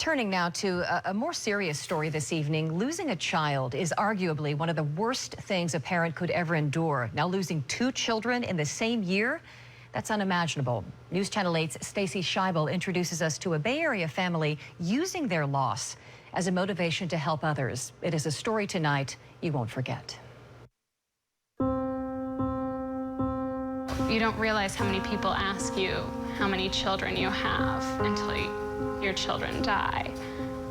Turning now to a more serious story this evening. Losing a child is arguably one of the worst things a parent could ever endure. Now losing two children in the same year, that's unimaginable. News Channel 8's Stacy Scheibel introduces us to a Bay Area family using their loss as a motivation to help others. It is a story tonight you won't forget. You don't realize how many people ask you how many children you have until your children die.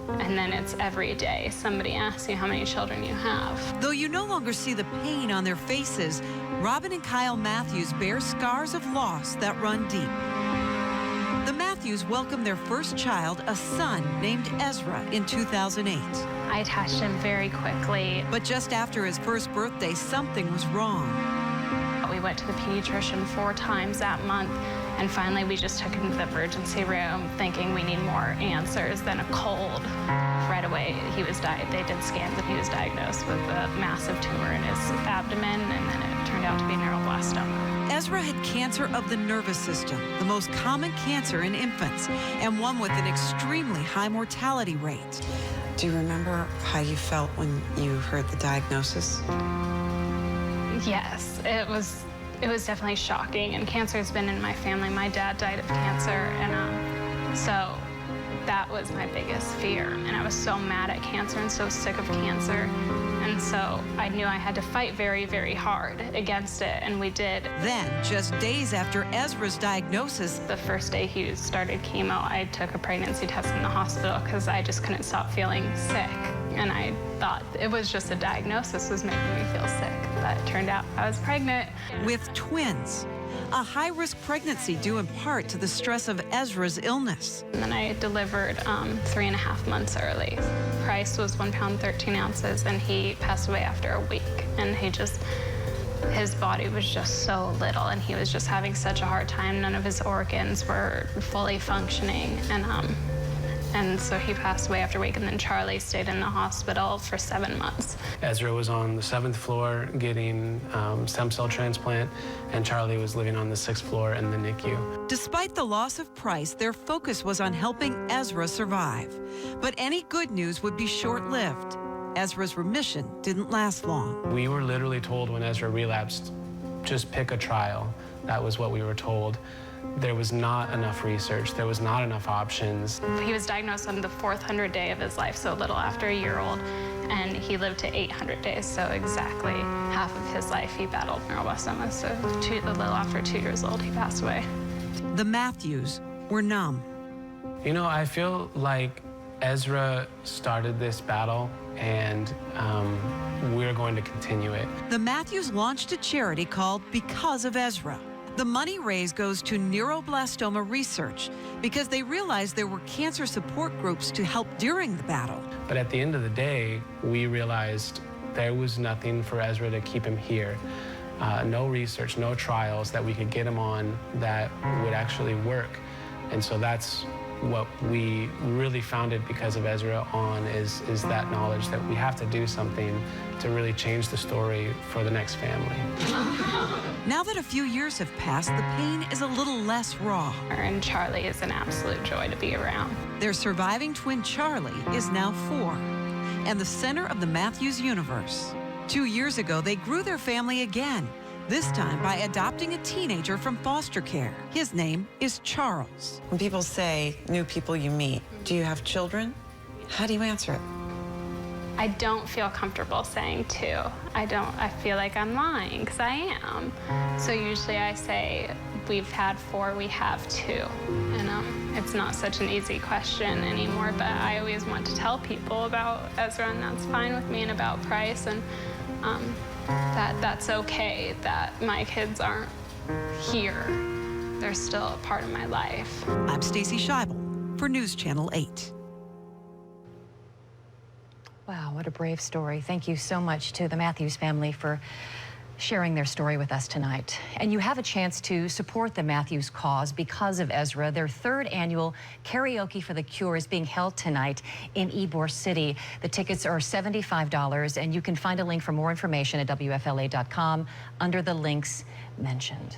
And then it's every day somebody asks you how many children you have. Though you no longer see the pain on their faces, Robin and Kyle Matthews bear scars of loss that run deep. The Matthews welcomed their first child, a son named Ezra, in 2008. I attached him very quickly. But just after his first birthday, something was wrong. We went to the pediatrician 4 times that month, and finally we just took him to the emergency room thinking we need more answers than a cold. Right away they did scans and he was diagnosed with a massive tumor in his abdomen, and then it turned out to be neuroblastoma. Ezra had cancer of the nervous system, the most common cancer in infants, and one with an extremely high mortality rate. Do you remember how you felt when you heard the diagnosis? Yes, it was definitely shocking, and cancer has been in my family. My dad died of cancer, and so that was my biggest fear. And I was so mad at cancer and so sick of cancer, and so I knew I had to fight very, very hard against it, and we did. Then, just days after Ezra's diagnosis, the first day he started chemo, I took a pregnancy test in the hospital because I just couldn't stop feeling sick. And I thought it was just a diagnosis was making me feel sick, but it turned out I was pregnant. With twins, a high-risk pregnancy due in part to the stress of Ezra's illness. And then I delivered 3.5 months early. Price was 1 pound 13 ounces, and he passed away after a week. And his body was just so little, and he was just having such a hard time. None of his organs were fully functioning, and so he passed away after a week, and then Charlie stayed in the hospital for 7 months. Ezra was on the 7th floor getting stem cell transplant, and Charlie was living on the 6th floor in the NICU. Despite the loss of Price, their focus was on helping Ezra survive. But any good news would be short-lived. Ezra's remission didn't last long. We were literally told when Ezra relapsed, just pick a trial. That was what we were told. There was not enough research. There was not enough options. He was diagnosed on the 400th day of his life, so a little after a year old, and he lived to 800 days, so exactly half of his life he battled neuroblastoma. So a little after 2 years old, he passed away. The Matthews were numb. You know, I feel like Ezra started this battle, and we're going to continue it. The Matthews launched a charity called Because of Ezra. The money raised goes to neuroblastoma research because they realized there were cancer support groups to help during the battle. But at the end of the day, we realized there was nothing for Ezra to keep him here. No research, no trials that we could get him on that would actually work. And so that's what we really founded Because of Ezra on is that knowledge that we have to do something to really change the story for the next family. Now that a few years have passed, the pain is a little less raw. And Charlie is an absolute joy to be around. Their surviving twin Charlie is now 4 and the center of the Matthews universe. 2 years ago, they grew their family again, this time by adopting a teenager from foster care. His name is Charles. When people say new people you meet, do you have children? How do you answer it? I don't feel comfortable saying 2. I feel like I'm lying, because I am. So usually I say, we've had 4, we have 2. And it's not such an easy question anymore, but I always want to tell people about Ezra, and that's fine with me, and about Price, and that's okay, that my kids aren't here. They're still a part of my life. I'm Stacy Scheibel for News Channel 8. Wow, what a brave story. Thank you so much to the Matthews family for sharing their story with us tonight. And you have a chance to support the Matthews cause Because of Ezra. Their 3rd annual Karaoke for the Cure is being held tonight in Ybor City. The tickets are $75, and you can find a link for more information at WFLA.com under the links mentioned.